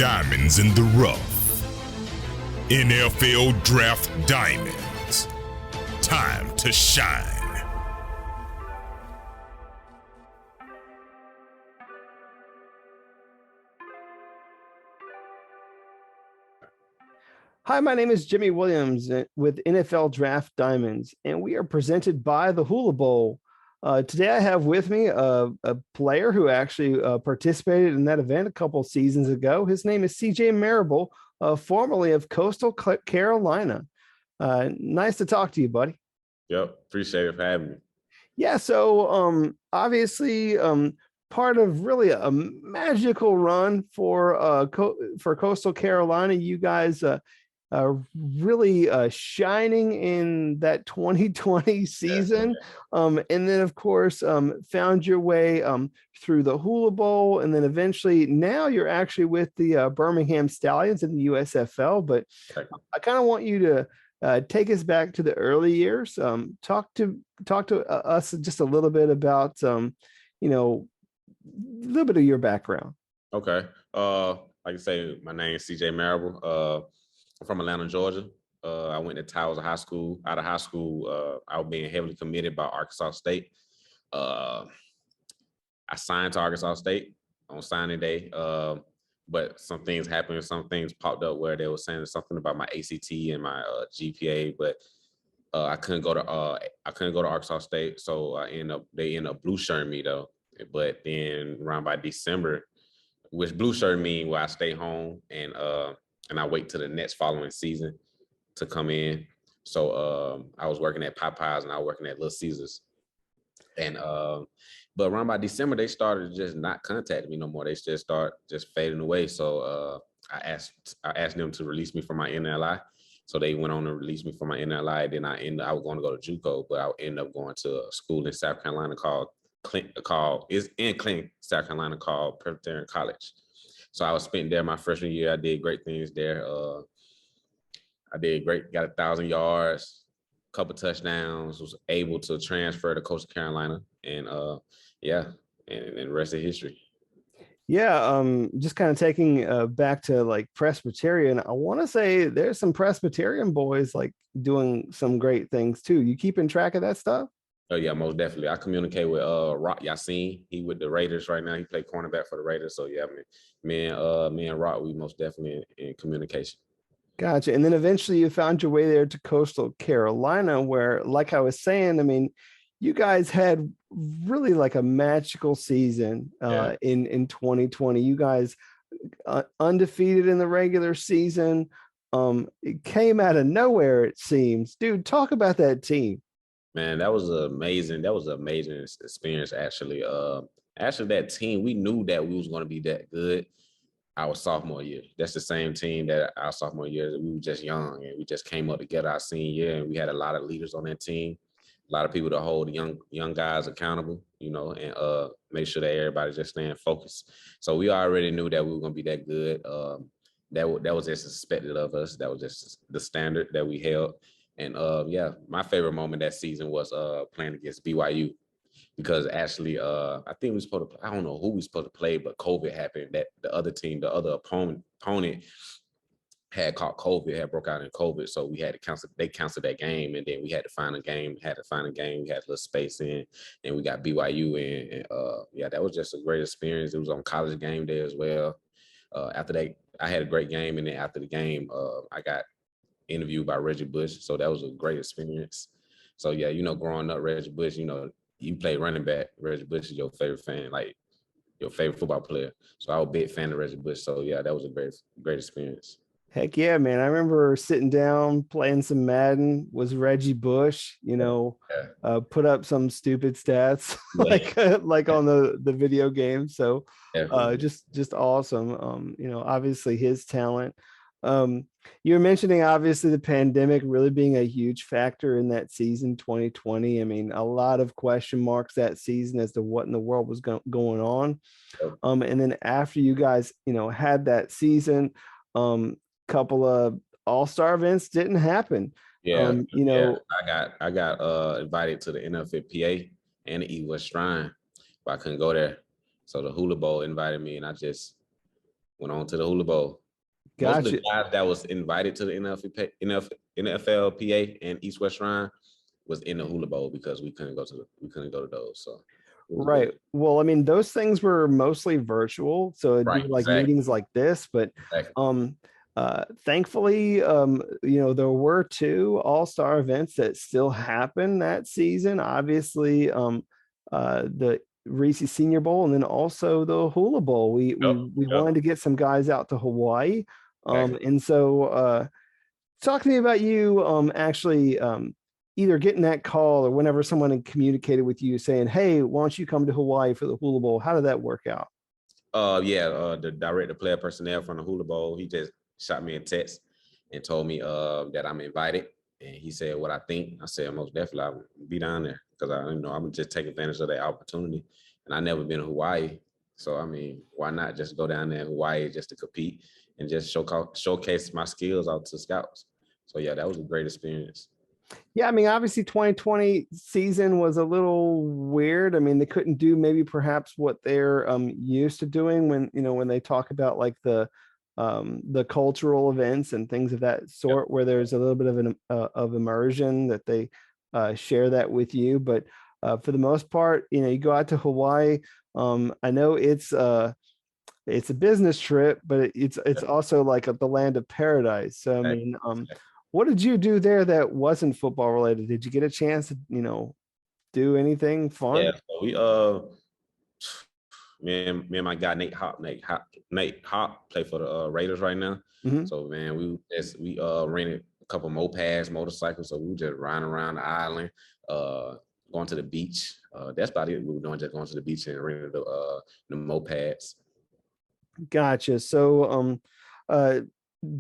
Diamonds in the rough. NFL Draft Diamonds. Time to shine. Hi, my name is Jimmy Williams with NFL Draft Diamonds, and we are presented by the Hula Bowl. Today, I have with me a player who actually participated in that event a couple seasons ago. His name is CJ Marable, formerly of Coastal Carolina. Nice to talk to you, buddy. Yep, appreciate it for having me. Yeah, so obviously, part of really a magical run for Coastal Carolina. You guys really shining in that 2020 season. And then, of course, found your way through the Hula Bowl. And then eventually now you're actually with the Birmingham Stallions in the USFL. But I kind of want you to take us back to the early years. Talk to us just a little bit about, a little bit of your background. Okay. Like I say, my name is CJ Marable. I'm from Atlanta, Georgia. I went to Towers High School. Out of high school, I was being heavily committed by Arkansas State. I signed to Arkansas State on signing day, but some things happened. Some things popped up where they were saying something about my ACT and my GPA, but I couldn't go to Arkansas State, so they ended up blue shirting me though. But then around by December, which blue shirt mean where I stay home and I wait till the next following season to come in. So I was working at Popeyes and I was working at Little Caesars. And but around by December, they started just not contacting me no more. They just start fading away. So I asked them to release me from my NLI. So they went on to release me from my NLI. Then I was going to go to JUCO, but I ended up going to a school in South Carolina called Clinton, South Carolina, called Presbyterian College. So I was spent there my freshman year. I did great things there. I did great, got 1,000 yards, a couple touchdowns, was able to transfer to Coastal Carolina. And and the rest is history. Yeah, just kind of taking back to like Presbyterian, I want to say there's some Presbyterian boys like doing some great things too. You keeping track of that stuff? Oh yeah, most definitely. I communicate with Rock Yassin. He with the Raiders right now. He played cornerback for the Raiders. So yeah, me and Rock, we most definitely in communication. Gotcha. And then eventually you found your way there to Coastal Carolina, where, like I was saying, I mean, you guys had really like a magical season in 2020. You guys undefeated in the regular season. It came out of nowhere, it seems. Dude, talk about that team. Man, that was amazing. That was an amazing experience, actually. Actually, that team, we knew that we was going to be that good our sophomore year. That's the same team that our sophomore year, we were just young and we just came up together our senior year, and we had a lot of leaders on that team, a lot of people to hold young guys accountable, and make sure that everybody just staying focused. So we already knew that we were going to be that good. That was just expected of us. That was just the standard that we held. And my favorite moment that season was playing against BYU, because actually I think we were supposed to, I don't know who we were supposed to play, but COVID happened. That the other team, the other opponent had caught COVID, had broke out in COVID. So we had to cancel, they canceled that game, and then we had to find a game, we had a little space in, and we got BYU in. And that was just a great experience. It was on College game day as well. After that, I had a great game, and then after the game, I got interviewed by Reggie Bush. So that was a great experience. So yeah, growing up, Reggie Bush, you play running back. Reggie Bush is your favorite fan, like your favorite football player. So I was a big fan of Reggie Bush. So yeah, that was a great experience. Heck yeah, man. I remember sitting down, playing some Madden, was Reggie Bush, put up some stupid stats like on the video game. So just awesome. Obviously his talent. You were mentioning obviously the pandemic really being a huge factor in that season 2020. I mean, a lot of question marks that season as to what in the world was going on. And then after you guys, had that season, couple of all-star events didn't happen. I got invited to the NFLPA and the East West Shrine, but I couldn't go there. So the Hula Bowl invited me, and I just went on to the Hula Bowl. Most of Gotcha. the guys that was invited to the NFLPA and East West Shrine was in the Hula Bowl because we couldn't go to those. So Right. good. Well, I mean, those things were mostly virtual, so it'd be Right, like exactly. meetings like this, but Exactly. thankfully, there were two all-star events that still happened that season. Obviously, the Reese Senior Bowl and then also the Hula Bowl. We Yep. wanted to get some guys out to Hawaii. Exactly. And so talk to me about you actually either getting that call or whenever someone had communicated with you saying, hey, why don't you come to Hawaii for the Hula Bowl? How did that work out? The director player personnel from the Hula Bowl, he just shot me a text and told me that I'm invited. And he said what I think. I said most definitely I'll be down there because I'm gonna just take advantage of that opportunity. And I never been to Hawaii. So I mean, why not just go down there in Hawaii just to compete and just showcase my skills out to scouts. So yeah, that was a great experience. Yeah, I mean, obviously 2020 season was a little weird. I mean, they couldn't do maybe perhaps what they're used to doing when they talk about like the cultural events and things of that sort, where there's a little bit of an of immersion that they share that with you. But for the most part, you go out to Hawaii. I know it's a business trip, but it's also like the land of paradise. So I mean, what did you do there that wasn't football related? Did you get a chance to, do anything fun? Yeah, so me and my guy Nate Hop play for the Raiders right now. Mm-hmm. So man, we rented a couple mopeds, motorcycles. So we were just riding around the island, going to the beach. That's about it. We were doing just going to the beach and renting the mopeds. Gotcha. So,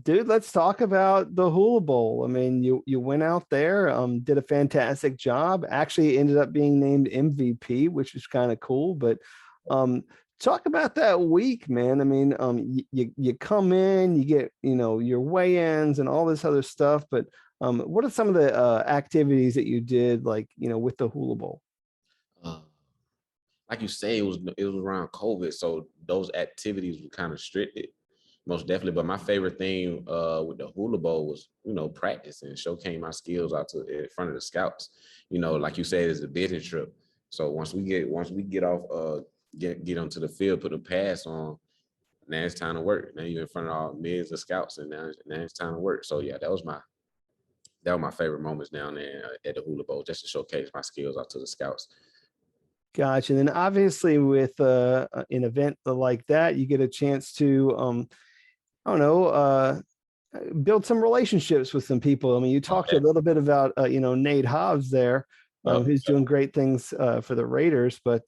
dude, let's talk about the Hula Bowl. I mean, you went out there, did a fantastic job. Actually, ended up being named MVP, which is kind of cool. But talk about that week, man. I mean, you come in, you get your weigh-ins and all this other stuff. But what are some of the activities that you did, like with the Hula Bowl? Like you say, it was around COVID, so those activities were kind of restricted. Most definitely, but my favorite thing with the Hula Bowl was, practice and showcasing my skills out in front of the scouts. Like you said, it's a business trip. So once we get off, get onto the field, put a pass on, now it's time to work. Now you're in front of all millions of scouts, and now it's time to work. So yeah, that was my favorite moments down there at the Hula Bowl, just to showcase my skills out to the scouts. Gotcha. And then obviously with an event like that, you get a chance to I don't know, build some relationships with some people. I mean, you talked a little bit about, Nate Hobbs there, who's doing great things for the Raiders, but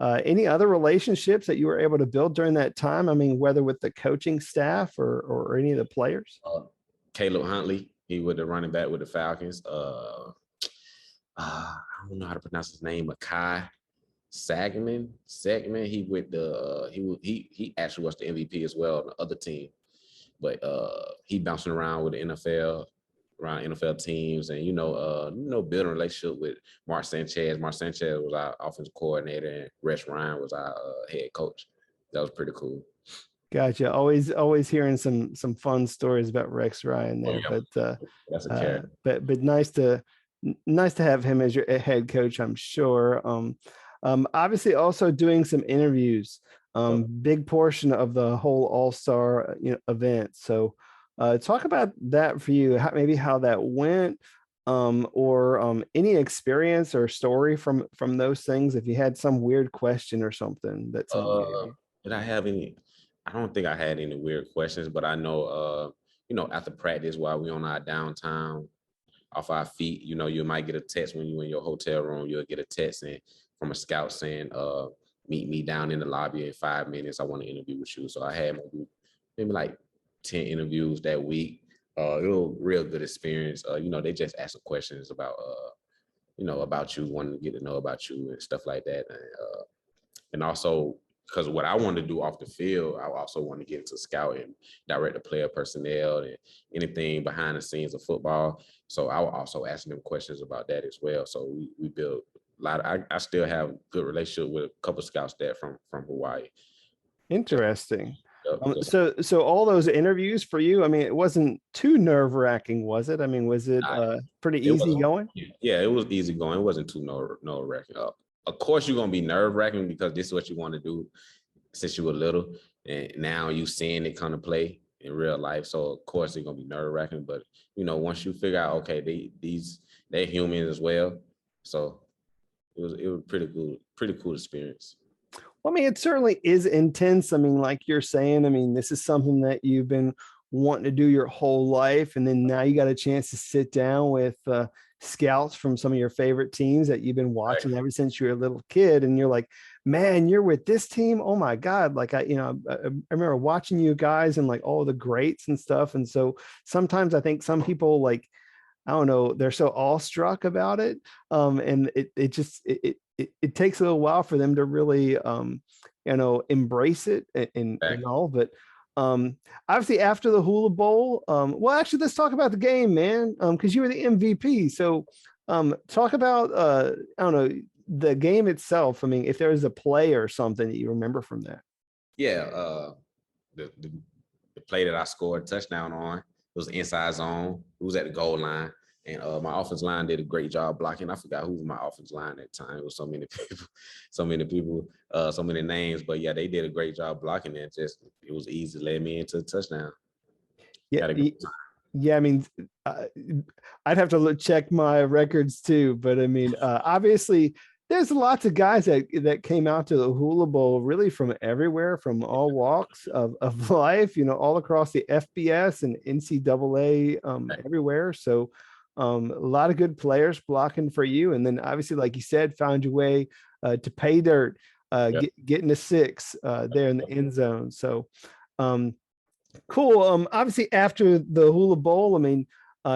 any other relationships that you were able to build during that time? I mean, whether with the coaching staff or any of the players? Caleb Huntley, he was the running back with the Falcons. I don't know how to pronounce his name, Makai Sagman. He with the he actually was the MVP as well on the other team, but he bouncing around with the around NFL teams, and building a relationship with Mark Sanchez. Mark Sanchez was our offensive coordinator, and Rex Ryan was our head coach. That was pretty cool. Gotcha. Always hearing some fun stories about Rex Ryan there, but that's a character. But nice to have him as your head coach, I'm sure. Obviously also doing some interviews, big portion of the whole all-star event. So talk about that for you, maybe how that went, or any experience or story from those things. If you had some weird question or something that someone gave you. Did I have any? I don't think I had any weird questions, but I know, after practice while we on our downtown off our feet, you might get a text when you in your hotel room. You'll get a text from a scout saying, meet me down in the lobby in 5 minutes. I want to interview with you. So I had maybe like 10 interviews that week. It was a real good experience. They just asked some questions about, about you, wanting to get to know about you and stuff like that. And also, because what I wanted to do off the field, I also want to get into scouting, direct the player personnel, and anything behind the scenes of football. So I will also ask them questions about that as well. So we built a lot. I still have good relationship with a couple of scouts there from Hawaii. Interesting. So all those interviews for you, I mean, it wasn't too nerve-wracking, was it? I mean, was it pretty It easy was, going? yeah, it was easy going. It wasn't too nerve-wracking. Of course, you're gonna be nerve-wracking because this is what you want to do since you were little, and now you seeing it come to play in real life. So of course, it's gonna be nerve-wracking. But once you figure out, okay, they're humans as well. So it was pretty cool experience. Well, I mean, it certainly is intense. I mean, like you're saying, I mean, this is something that you've been wanting to do your whole life. And then now you got a chance to sit down with scouts from some of your favorite teams that you've been watching ever since you were a little kid. And you're like, man, you're with this team. Oh my God. Like I remember watching you guys and like all the greats and stuff. And so sometimes I think some people like, I don't know, they're so awestruck about it. And it takes a little while for them to really, embrace it and all. But obviously after the Hula Bowl, well, actually, let's talk about the game, man, because you were the MVP. So talk about, I don't know, the game itself. I mean, if there was a play or something that you remember from that. Yeah, the play that I scored a touchdown on, it was inside zone. It was at the goal line. And my offense line did a great job blocking. I forgot who was my offense line at the time. It was so many people, so many names. But yeah, they did a great job blocking it. It was easy to let me into the touchdown. Yeah. Yeah, I mean, I'd have to check my records too. But I mean, obviously, there's lots of guys that came out to the Hula Bowl really from everywhere, from all walks of life, all across the FBS and NCAA, everywhere. So a lot of good players blocking for you. And then obviously, like you said, found your way to pay dirt, getting a 6 there in the end zone. So cool. Obviously after the Hula Bowl, I mean,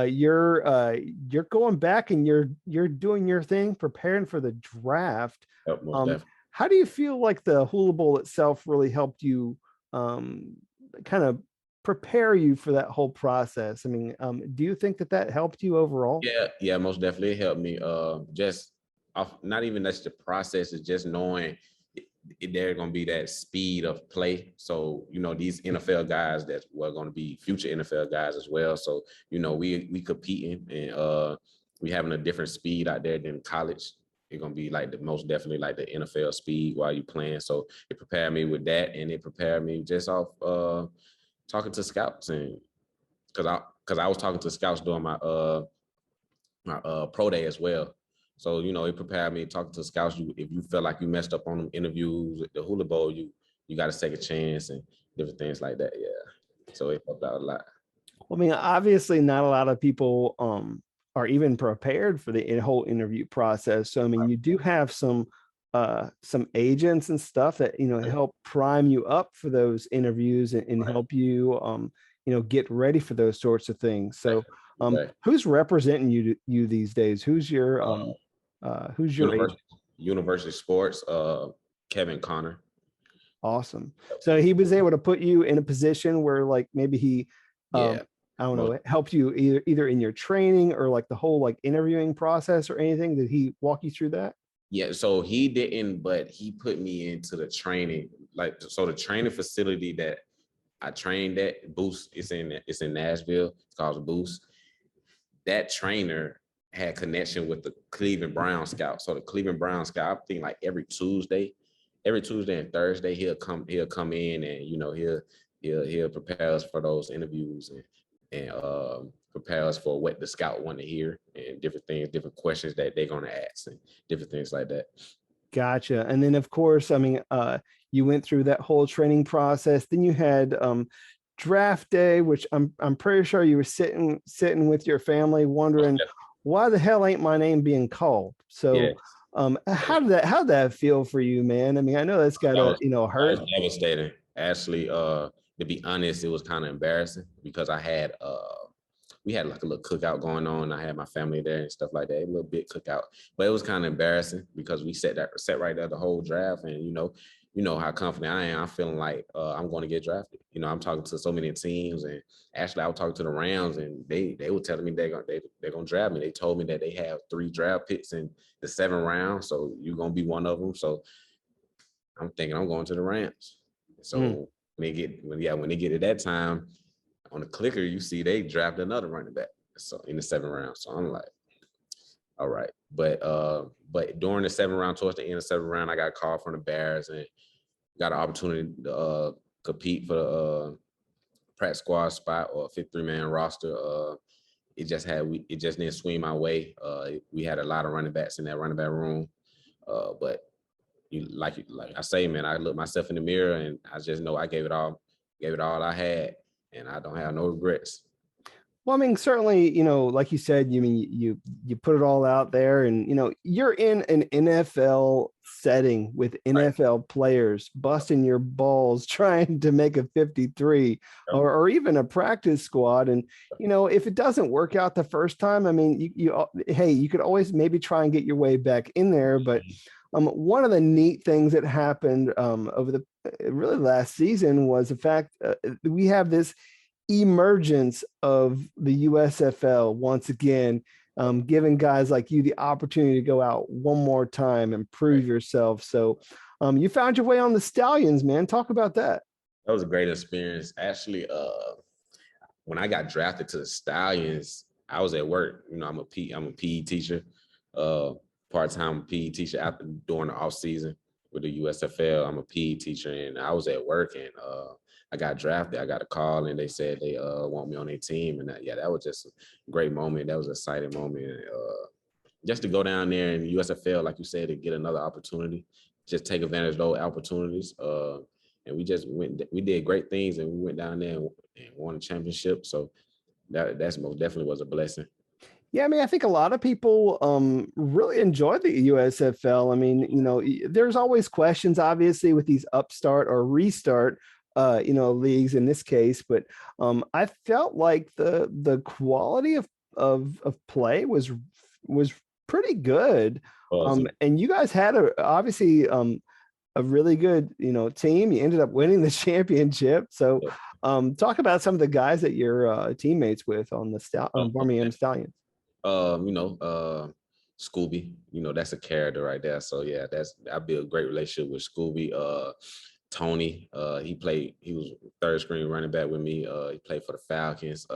you're going back and you're doing your thing, preparing for the draft. How do you feel like the Hula Bowl itself really helped you kind of prepare you for that whole process? I mean, do you think that helped you overall? Yeah, most definitely it helped me. Just not even that's the process, is just knowing they're going to be that speed of play. So, these NFL guys that were going to be future NFL guys as well. So, we competing and we having a different speed out there than college. It's going to be like most definitely like the NFL speed while you playing. So it prepared me with that, and it prepared me just off talking to scouts, and because I was talking to scouts during my pro day as well. So, it prepared me talking to scouts. If you feel like you messed up on them interviews at the Hula Bowl, you got to take a chance and different things like that. Yeah. So it helped out a lot. Well, I mean, obviously not a lot of people are even prepared for the whole interview process. So, I mean, you do have some agents and stuff that, help prime you up for those interviews and help you, get ready for those sorts of things. So who's representing you these days? Who's your University Sports, Kevin Connor. Awesome. So he was able to put you in a position where like maybe he I don't know, helped you either in your training or like the whole like interviewing process or anything. Did he walk you through that? Yeah, so he didn't, but he put me into the training. So the training facility that I trained at, Boost, it's in Nashville. It's called Boost. That trainer had connection with the Cleveland Brown Scout. So the Cleveland Brown Scout, I think like every Tuesday and Thursday, he'll come in and he'll prepare us for those interviews and prepare us for what the scout want to hear and different things, different questions that they're gonna ask and different things like that. Gotcha. And then of course, I mean, you went through that whole training process. Then you had draft day, which I'm pretty sure you were sitting with your family wondering why the hell ain't my name being called. So how did that feel for you, man? I mean, I know that's gotta hurt. It was devastating. Actually, to be honest, it was kind of embarrassing because we had like a little cookout going on. I had my family there and stuff like that, a little bit cookout, but it was kind of embarrassing because we sat right there the whole draft, and you know how confident I am. I'm feeling like I'm going to get drafted. I'm talking to so many teams, and actually I was talking to the Rams, and they were telling me they're gonna draft me. They told me that they have 3 draft picks in the 7th round, so you're gonna be one of them. So I'm thinking I'm going to the Rams. So when they get to that time on the clicker, you see they drafted another running back. So in the 7th round. So I'm like, all right. But during the 7th round, towards the end of the 7th round, I got a call from the Bears and got an opportunity to compete for the practice squad spot or 53-man roster. It just didn't swing my way. We had a lot of running backs in that running back room. But like I say, man, I look myself in the mirror and I just know I gave it all I had, and I don't have no regrets. Well, I mean, certainly, like you said, you put it all out there, and you're in an NFL setting with NFL players busting your balls trying to make a 53 or even a practice squad. And if it doesn't work out the first time, I mean, you could always maybe try and get your way back in there. But one of the neat things that happened over the really last season was the fact we have this emergence of the USFL once again, giving guys like you the opportunity to go out one more time and prove yourself. So you found your way on the Stallions, man. Talk about that. That was a great experience. Actually, when I got drafted to the Stallions, I was at work. I'm a PE teacher, part-time PE teacher during the off season with the USFL. I'm a PE teacher, and I was at work, and I got drafted. I got a call, and they said they want me on their team, and that was just a great moment. That was an exciting moment. Just to go down there in the USFL, like you said, to get another opportunity, just take advantage of those opportunities. And we did great things, and we went down there and won a championship. So that's most definitely was a blessing. Yeah, I mean, I think a lot of people really enjoy the USFL. I mean, there's always questions, obviously, with these upstart or restart leagues in this case, but I felt like the quality of play was pretty good. And you guys had obviously a really good team. You ended up winning the championship. So talk about some of the guys that you're teammates with on the Birmingham Stallions. Scooby, that's a character right there. So yeah, I built a great relationship with Scooby. Tony, he was third string running back with me. He played for the Falcons.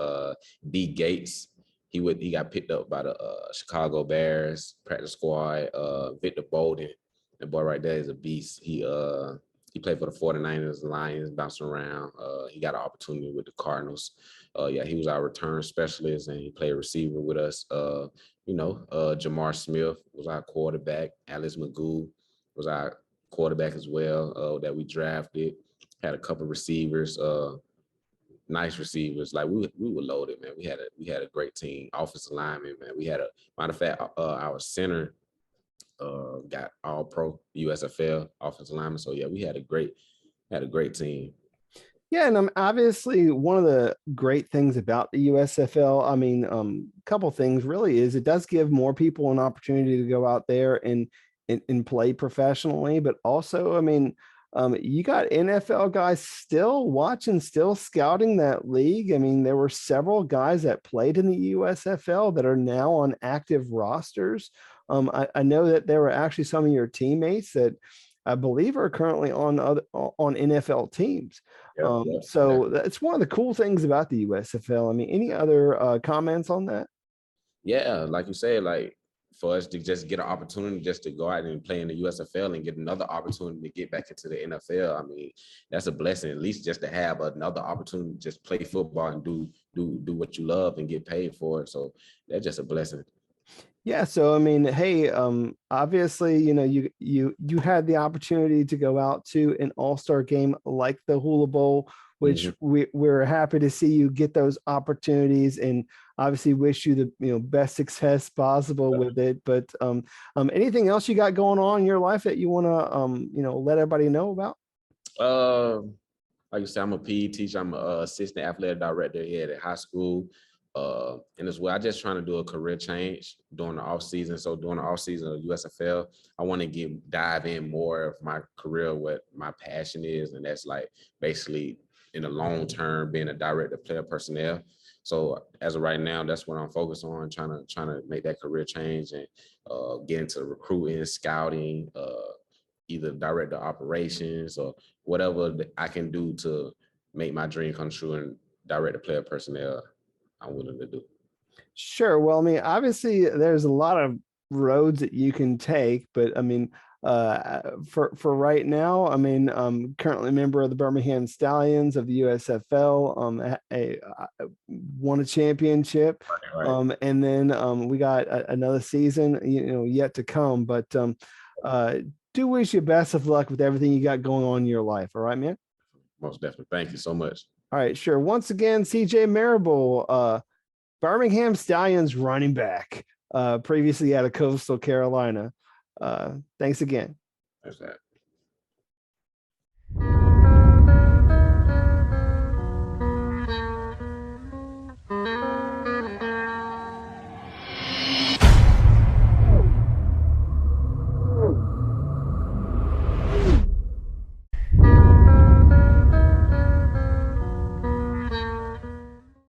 D Gates, he got picked up by the Chicago Bears practice squad. Victor Bolden, the boy right there is a beast. He played for the 49ers, Lions, bouncing around. He got an opportunity with the Cardinals. He was our return specialist, and he played receiver with us. Jamar Smith was our quarterback. Alice Magoo was our quarterback as well, that we drafted. Had a couple receivers, nice receivers. Like we were loaded, man. We had a great team. Offensive lineman, man. We had matter of fact, our center got all pro USFL offensive lineman. So yeah, we had a great team. Yeah, and obviously one of the great things about the USFL, I mean, a couple things really is it does give more people an opportunity to go out there and play professionally, but also, I mean, you got NFL guys still watching, still scouting that league. I mean, there were several guys that played in the USFL that are now on active rosters. I know that there were actually some of your teammates that I believe are currently on NFL teams. So that's one of the cool things about the USFL. I mean, any other comments on that? Yeah, like you said, like for us to just get an opportunity just to go out and play in the USFL and get another opportunity to get back into the NFL. I mean, that's a blessing, at least just to have another opportunity to just play football and do what you love and get paid for it. So that's just a blessing. Yeah. So, I mean, hey, obviously, you had the opportunity to go out to an all-star game like the Hula Bowl, which we're happy to see you get those opportunities, and obviously wish you the best success possible with it. But anything else you got going on in your life that you want to let everybody know about? Like you said, I'm a PE teacher. I'm an assistant athletic director here at high school. And as well, I just trying to do a career change during the off season. So during the off season of USFL, I want to dive in more of my career, what my passion is, and that's like basically in the long term being a director of player personnel. So as of right now, that's what I'm focused on, trying to make that career change and get into recruiting, scouting, either director of operations or whatever that I can do to make my dream come true and direct the player personnel, I'm willing to do. Sure. Well, I mean, obviously there's a lot of roads that you can take, but I mean, for right now, I mean, currently a member of the Birmingham Stallions of the USFL, won a championship. Right. And then we got another season, yet to come, but do wish you best of luck with everything you got going on in your life. All right, man. Most definitely. Thank you so much. All right, sure. Once again, CJ Marable, Birmingham Stallions running back, previously out of Coastal Carolina. Thanks again. That's that.